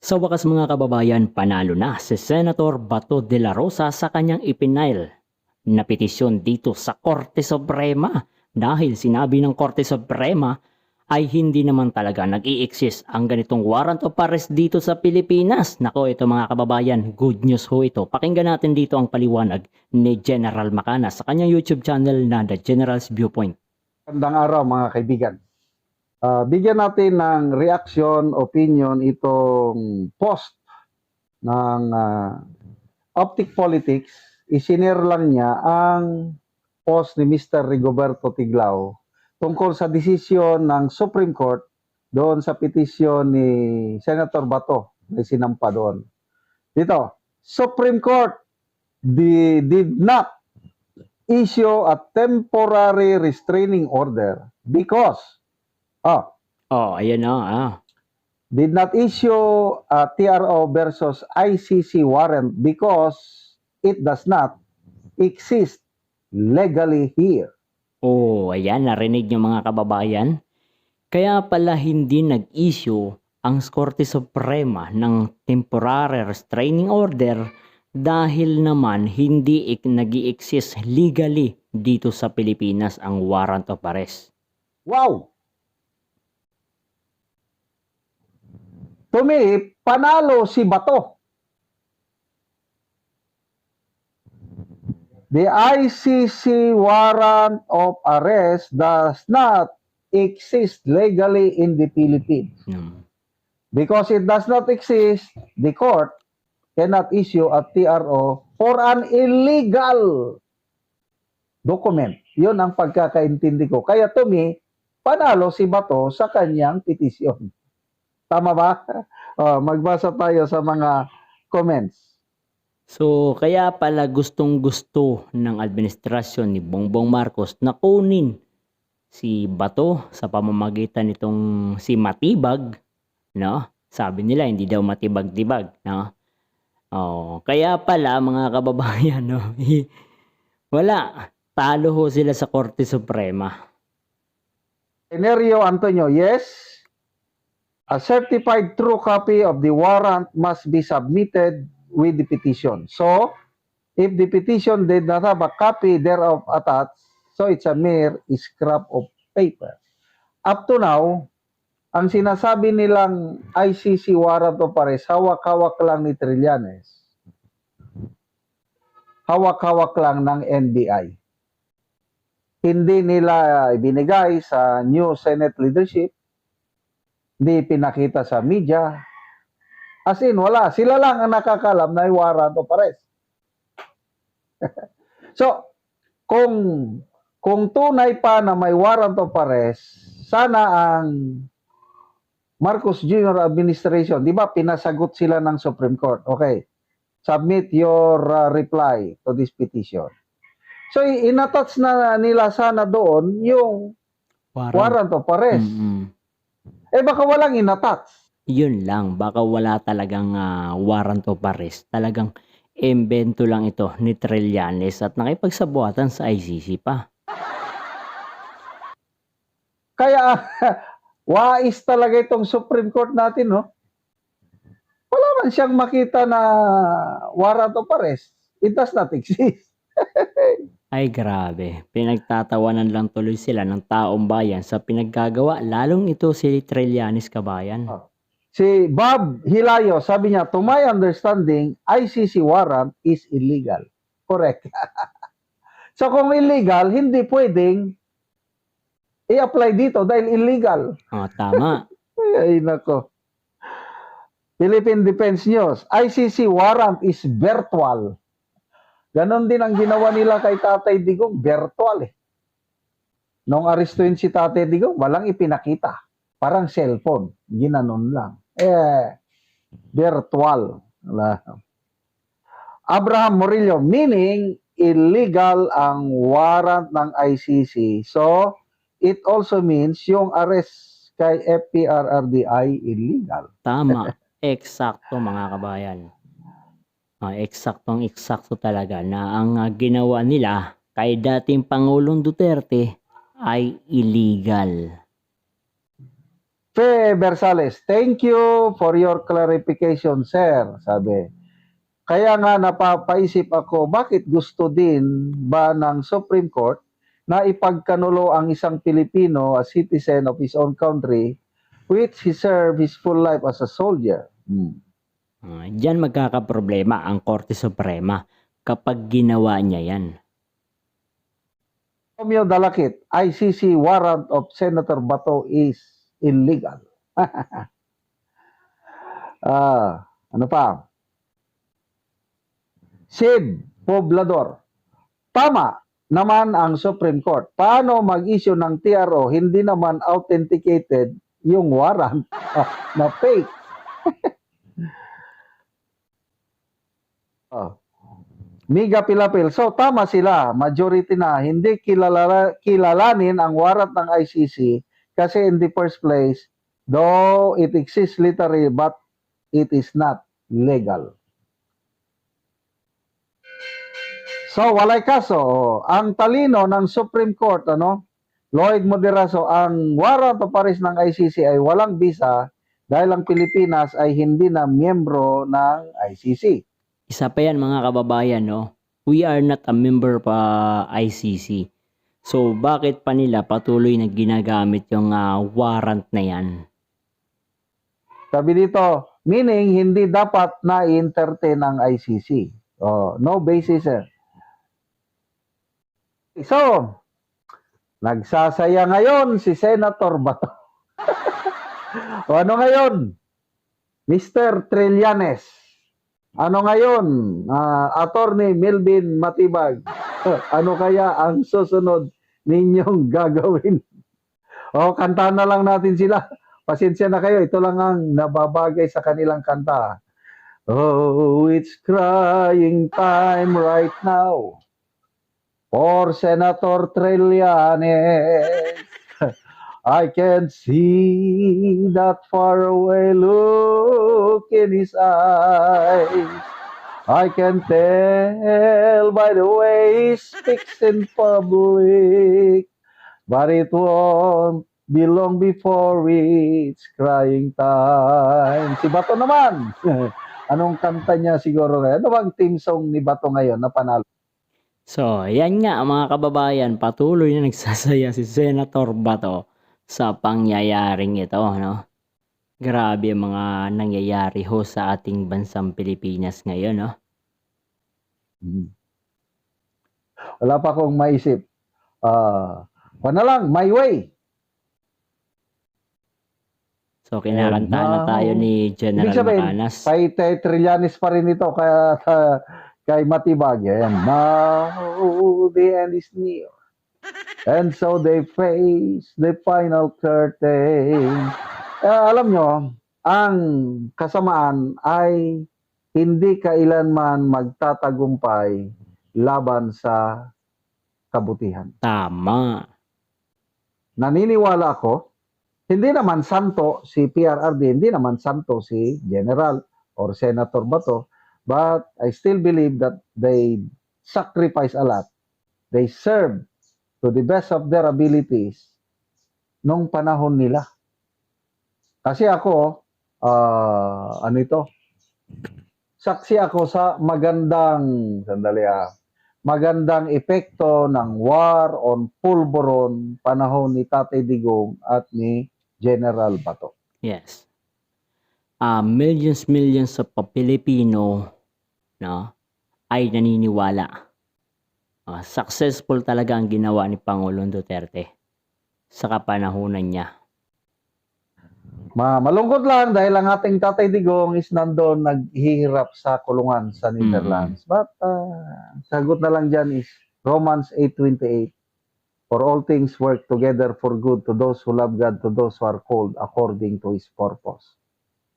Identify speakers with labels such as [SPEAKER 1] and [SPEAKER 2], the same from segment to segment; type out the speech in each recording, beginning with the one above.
[SPEAKER 1] Sa wakas mga kababayan, panalo na si Senator Bato de la Rosa sa kanyang ipinail na petisyon dito sa Korte Suprema dahil sinabi ng Korte Suprema ay hindi naman talaga nag-i-exist ang ganitong warrant of arrest dito sa Pilipinas. Nako, ito mga kababayan, good news ho ito. Pakinggan natin dito ang paliwanag ni General Macana sa kanyang YouTube channel na The General's Viewpoint.
[SPEAKER 2] Magandang araw mga kaibigan. Bigyan natin ng reaction, opinion itong post ng Optic Politics. Isinare lang niya ang post ni Mr. Rigoberto Tiglao tungkol sa desisyon ng Supreme Court doon sa petisyon ni Senator Bato na sinampa doon. Dito, Supreme Court did not issue a temporary restraining order because
[SPEAKER 1] Ayan na.
[SPEAKER 2] Did not issue a TRO versus ICC warrant because it does not exist legally here.
[SPEAKER 1] Ayan, narinig niyo mga kababayan. Kaya pala hindi nag-issue ang Korte Suprema ng temporary restraining order dahil naman hindi nag-i-exist legally dito sa Pilipinas ang warrant of arrest.
[SPEAKER 2] Wow! To me, panalo si Bato. The ICC warrant of arrest does not exist legally in the Philippines. Because it does not exist, the court cannot issue a TRO for an illegal document. Yun ang pagkakaintindi ko. Kaya to me, panalo si Bato sa kanyang petisyon. Tama ba? Magbasa tayo sa mga comments.
[SPEAKER 1] So, kaya pala gustong-gusto ng administrasyon ni Bongbong Marcos na kunin si Bato sa pamamagitan nitong si Matibag, no? Sabi nila hindi daw matibag-tibag, no? Kaya pala mga kababayan, no? Wala, talo ho sila sa Korte Suprema.
[SPEAKER 2] Enerio Antonio, yes. A certified true copy of the warrant must be submitted with the petition. So, if the petition did not have a copy thereof attached, so it's a mere scrap of paper. Up to now, ang sinasabi nilang ICC warrant of arrest, hawak-hawak lang ni Trillanes. Hawak-hawak lang ng NBI. Hindi nila ibinigay sa new Senate leadership. Hindi pinakita sa media. As in, wala. Sila lang ang nakakalam na warrant of arrest. So, kung tunay pa na may warrant of arrest, sana ang Marcos Jr. administration, di ba, pinasagot sila ng Supreme Court. Okay, submit your reply to this petition. So, inattach na nila sana doon yung warrant of arrest. Baka walang inattach.
[SPEAKER 1] Yun lang, baka wala talagang warrant of arrest. Talagang imbento lang ito ni Trillanes at nakipagsabuatan sa ICC pa.
[SPEAKER 2] Kaya, wais talaga itong Supreme Court natin, no? Wala man siyang makita na warrant of arrest. It does not exist.
[SPEAKER 1] Ay grabe, pinagtatawanan lang tuloy sila ng taong bayan sa pinaggagawa, lalong ito si Trillanes kabayan.
[SPEAKER 2] Si Bob Hilayo, sabi niya, to my understanding, ICC warrant is illegal. Correct. So kung illegal, hindi pwedeng i-apply dito dahil illegal.
[SPEAKER 1] Tama.
[SPEAKER 2] Ay nako. Philippine Defense News, ICC warrant is virtual. Ganon din ang ginawa nila kay Tatay Digong, virtual eh. Nung arestuin si Tatay Digong, walang ipinakita. Parang cellphone, ginanon lang. Virtual. Abraham Murillo, meaning illegal ang warrant ng ICC. So, it also means yung arrest kay FPRRDI illegal.
[SPEAKER 1] Tama. Eksakto mga kabayan. Eksaktong-eksakto talaga na ang ginawa nila kay dating Pangulong Duterte ay illegal.
[SPEAKER 2] Pe Bersales, thank you for your clarification, sir. Sabi. Kaya nga napapaisip ako, bakit gusto din ba ng Supreme Court na ipagkanulo ang isang Pilipino as citizen of his own country which he served his full life as a soldier?
[SPEAKER 1] Diyan magkakaproblema ang Korte Suprema kapag ginawa niya yan.
[SPEAKER 2] Romeo Dalakit, ICC warrant of Senator Bato is illegal. Ano pa? Sid Poblador, tama naman ang Supreme Court. Paano mag-issue ng TRO hindi naman authenticated yung warrant na fake? Miga Pilapil. So tama sila, majority na hindi kilalanin ang warrant ng ICC kasi in the first place, though it exists literally but it is not legal. So walay kaso, ang talino ng Supreme Court, Lloyd Moderaso, ang warrant of arrest ng ICC ay walang visa dahil ang Pilipinas ay hindi na miyembro ng ICC.
[SPEAKER 1] Isa pa yan mga kababayan, no? We are not a member pa ICC. So bakit pa nila patuloy na ginagamit yung warrant na yan?
[SPEAKER 2] Sabi dito, meaning hindi dapat na i-entertain ng ICC. No basis. So, nagsasaya ngayon si Senator Bato. O ano ngayon? Mr. Trillanes. Ano ngayon? Attorney Melvin Matibag. Ano kaya ang susunod ninyong gagawin? Kantahan na lang natin sila. Pasensya na kayo. Ito lang ang nababagay sa kanilang kanta. Oh, it's crying time right now for Senator Trillanes. I can see that faraway look in his eyes. I can tell by the way he speaks in public, but it won't be long before it's crying time. Si Bato naman. Anong kanta niya siguro ngayon? Ano bang team song ni Bato ngayon na panalo?
[SPEAKER 1] So, yan nga mga kababayan, patuloy na nagsasaya si Senator Bato sa pangyayaring ito, no? Grabe ang mga nangyayari ho sa ating bansang Pilipinas ngayon, no?
[SPEAKER 2] Wala pa akong maisip. Na lang, my way.
[SPEAKER 1] So, kinakanta na tayo ni General
[SPEAKER 2] Ibig sabihin,
[SPEAKER 1] Macanas.
[SPEAKER 2] kay Trillanes pa rin ito, kay Matibag. And now the end is near. And so they face the final curtain. Alam nyo, ang kasamaan ay hindi kailanman magtatagumpay laban sa kabutihan.
[SPEAKER 1] Tama.
[SPEAKER 2] Naniniwala ako, hindi naman santo si PRRD, hindi naman santo si General or Senator Bato, but I still believe that they sacrifice a lot. They serve to the best of their abilities nung panahon nila. Kasi ako, saksi ako sa magandang epekto ng war on pulburon panahon ni Tatay Digong at ni General Bato.
[SPEAKER 1] Yes. Millions of Pilipino, no, ay naniniwala. Successful talaga ang ginawa ni Pangulong Duterte sa kapanahunan niya.
[SPEAKER 2] Malungkot lang dahil ang ating Tatay Digong is nandoon naghihirap sa kulungan sa Netherlands. But sagot na lang dyan is Romans 8:28. For all things work together for good to those who love God, to those who are called according to His purpose.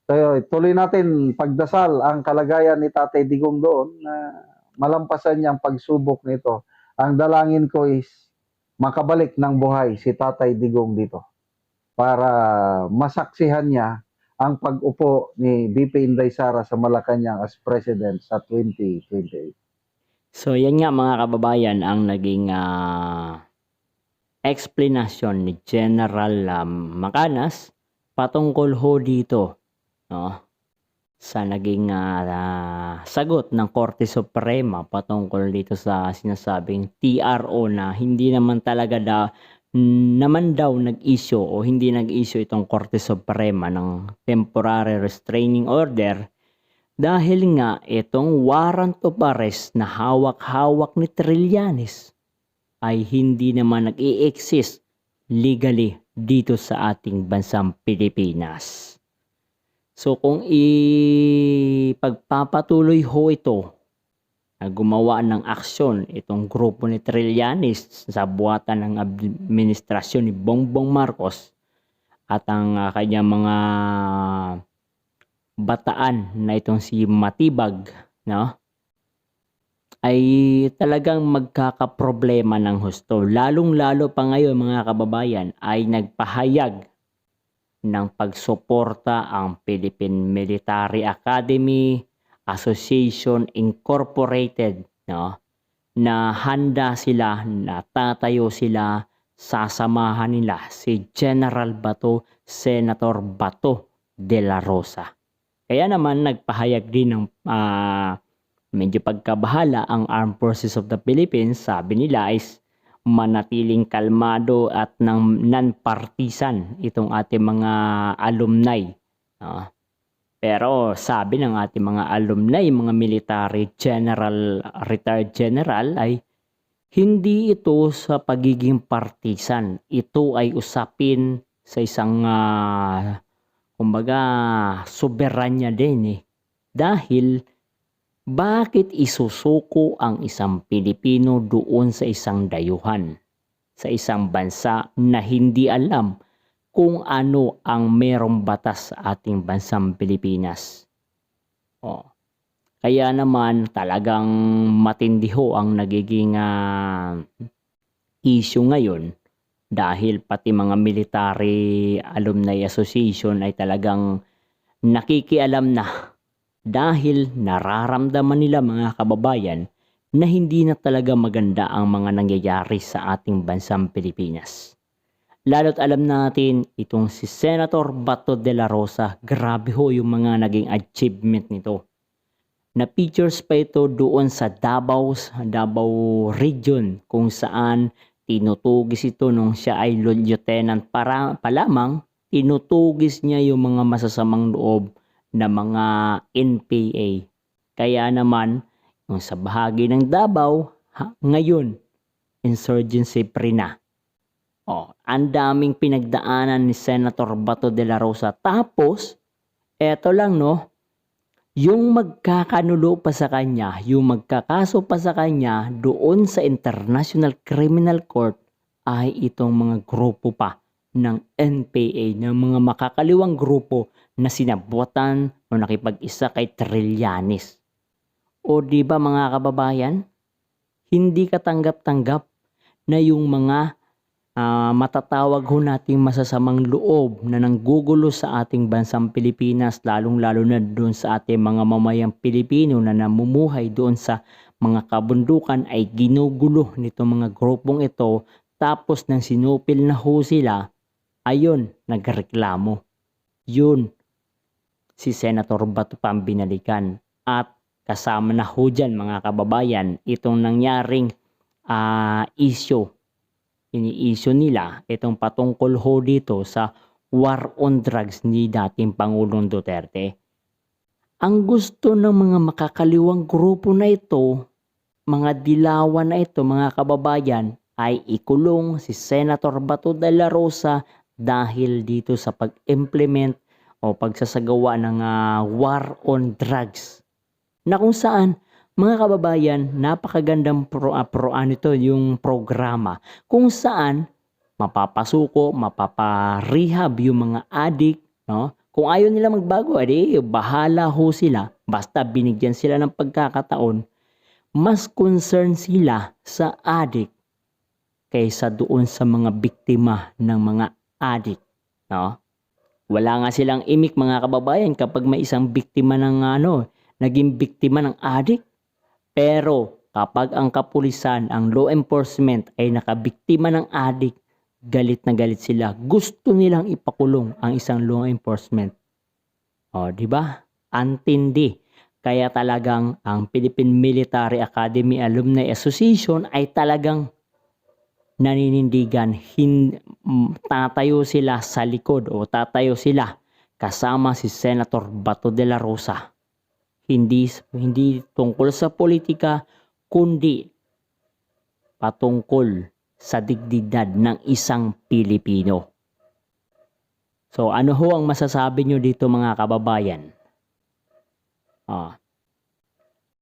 [SPEAKER 2] So, tuloy natin pagdasal ang kalagayan ni Tatay Digong doon na malampasan niya ang pagsubok nito. Ang dalangin ko is makabalik ng buhay si Tatay Digong dito para masaksihan niya ang pag-upo ni BP Inday Sara sa Malacanang as President sa 2028.
[SPEAKER 1] So, yan nga mga kababayan ang naging explanation ni General Macanas patungkol ho dito, no, sa naging sagot ng Korte Suprema patungkol dito sa sinasabing TRO na hindi naman daw nag-issue o hindi nag-issue itong Korte Suprema ng temporary restraining order dahil nga itong warrant of arrest na hawak-hawak ni Trillanes ay hindi naman nag-i-exist legally dito sa ating bansang Pilipinas. So kung ipagpapatuloy ho ito na gumawa ng aksyon itong grupo ni Trillanes sa buwatan ng administrasyon ni Bongbong Marcos at ang kanyang mga bataan na itong si Matibag, no, ay talagang magkakaproblema ng husto. Lalong-lalo pa ngayon mga kababayan ay nagpahayag ng pagsuporta ang Philippine Military Academy Association Incorporated, no, na handa sila, na tatayo sila, sasamahan nila si General Bato, Senator Bato de la Rosa. Kaya naman nagpahayag din ng medyo pagkabahala ang Armed Forces of the Philippines. Sabi nila is manatiling kalmado at non-partisan itong ating mga alumni. Pero sabi ng ating mga alumni, mga military general, retired general, ay hindi ito sa pagiging partisan. Ito ay usapin sa isang kumbaga soberanya din Dahil bakit isusuko ang isang Pilipino doon sa isang dayuhan, sa isang bansa na hindi alam kung ano ang merong batas sa ating bansang Pilipinas? Kaya naman talagang matindi ho ang nagiging issue ngayon dahil pati mga military alumni association ay talagang nakikialam na. Dahil nararamdaman nila mga kababayan na hindi na talaga maganda ang mga nangyayari sa ating bansang Pilipinas. Lalo't alam natin itong si Senator Bato de la Rosa, grabe ho yung mga naging achievement nito. Na-features pa ito doon sa Davao region kung saan tinutugis ito nung siya ay lieutenant pa lamang, tinutugis niya yung mga masasamang loob na mga NPA. Kaya naman, yung sa bahagi ng Davao, ngayon, insurgency free na. Ang daming pinagdaanan ni Senator Bato de la Rosa. Tapos, eto lang yung magkakanulo pa sa kanya, yung magkakaso pa sa kanya doon sa International Criminal Court ay itong mga grupo pa ng NPA, ng mga makakaliwang grupo na sinabutan o nakipag-isa kay Trillanes. O di ba mga kababayan, hindi katanggap-tanggap na yung mga matatawag ho nating masasamang loob na nanggugulo sa ating bansang Pilipinas, lalong-lalo na doon sa ating mga mamayang Pilipino na namumuhay doon sa mga kabundukan ay ginugulo nito mga grupong ito. Tapos nang sinupil na ho sila, ayun, nagreklamo. Yun, si Senator Bato pa ang binalikan. At kasama na ho dyan mga kababayan, itong nangyaring issue. Ini-issue nila itong patungkol ho dito sa war on drugs ni dating Pangulong Duterte. Ang gusto ng mga makakaliwang grupo na ito, mga dilawan na ito mga kababayan, ay ikulong si Senator Bato de la Rosa dahil dito sa pag-implement o pagsasagawa ng war on drugs. Na kung saan, mga kababayan, napakagandang nito yung programa kung saan mapapasuko, mapaparehab yung mga addict, Kung ayaw nila magbago, bahala ho sila. Basta binigyan sila ng pagkakataon, mas concerned sila sa addict kaysa doon sa mga biktima ng mga addict, Wala nga silang imik mga kababayan kapag may isang biktima ng naging biktima ng addict. Pero kapag ang kapulisan, ang law enforcement ay nakabiktima ng addict, galit na galit sila. Gusto nilang ipakulong ang isang law enforcement. O, di ba? Antindi. Kaya talagang ang Philippine Military Academy Alumni Association ay talagang naninindigan. Tatayo sila sa likod o tatayo sila kasama si Senator Bato de la Rosa. Hindi tungkol sa politika, kundi patungkol sa dignidad ng isang Pilipino. So ano ho ang masasabi nyo dito mga kababayan?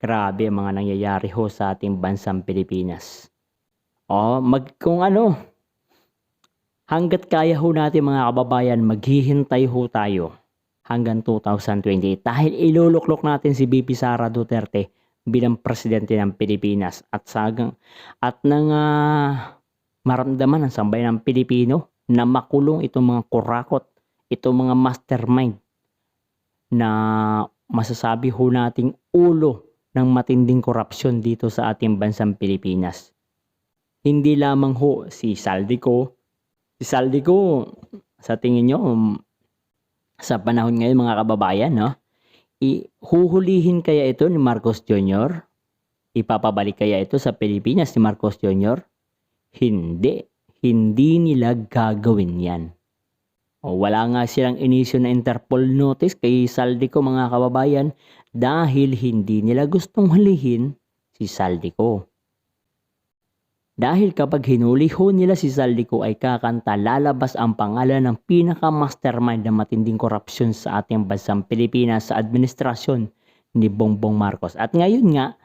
[SPEAKER 1] Grabe ang mga nangyayari ho sa ating bansang Pilipinas. Kung ano, hanggat kaya ho natin mga kababayan, maghihintay ho tayo hanggang 2028 dahil iluluklok natin si BP Sara Duterte bilang presidente ng Pilipinas at maramdaman ng sambayan ng Pilipino na makulong itong mga kurakot, itong mga mastermind na masasabi ho nating ulo ng matinding korupsyon dito sa ating bansang Pilipinas. Hindi lamang ho si Saldico. Si Saldico, sa tingin nyo, sa panahon ngayon mga kababayan, no? Huhulihin kaya ito ni Marcos Jr.? Ipapabalik kaya ito sa Pilipinas ni Marcos Jr.? Hindi. Hindi nila gagawin yan. Wala nga silang inisyu na Interpol notice kay Saldico mga kababayan dahil hindi nila gustong hulihin si Saldico. Dahil kapag hinuli ho nila si Saldico ay kakanta lalabas ang pangalan ng pinaka-mastermind na matinding korupsyon sa ating bansang Pilipinas sa administrasyon ni Bongbong Marcos. At ngayon nga,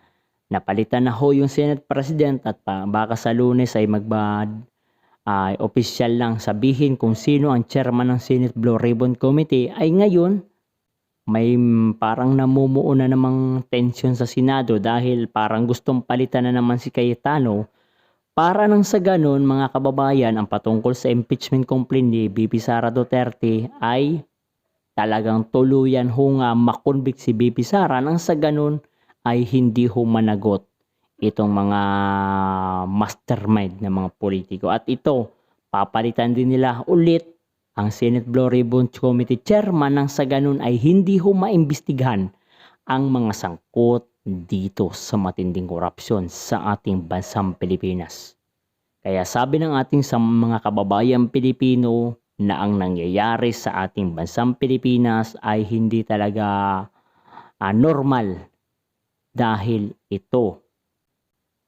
[SPEAKER 1] napalitan na ho yung Senate President at baka sa Lunes ay opisyal lang sabihin kung sino ang chairman ng Senate Blue Ribbon Committee ay ngayon may parang namumuo na namang tension sa Senado dahil parang gustong palitan na naman si Cayetano. Para nang sa ganun, mga kababayan, ang patungkol sa impeachment complaint ni BP Sara Duterte ay talagang tuluyan ho nga makonvict si BP Sara nang sa ganun ay hindi ho managot itong mga mastermind na mga politiko. At ito, papalitan din nila ulit ang Senate Blue Ribbon Committee Chairman nang sa ganun ay hindi ho maimbestigahan ang mga sangkot dito sa matinding korupsyon sa ating bansang Pilipinas. Kaya sabi ng ating mga kababayang Pilipino na ang nangyayari sa ating bansang Pilipinas ay hindi talaga normal dahil ito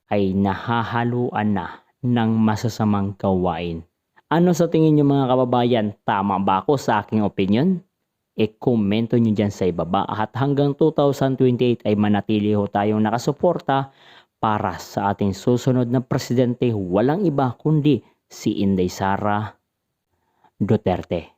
[SPEAKER 1] ay nahahaluan na ng masasamang gawain. Ano sa tingin niyo mga kababayan? Tama ba ako sa aking opinion? Komento nyo dyan sa ibaba at hanggang 2028 ay manatili ho tayong nakasuporta para sa ating susunod na presidente, walang iba kundi si Inday Sara Duterte.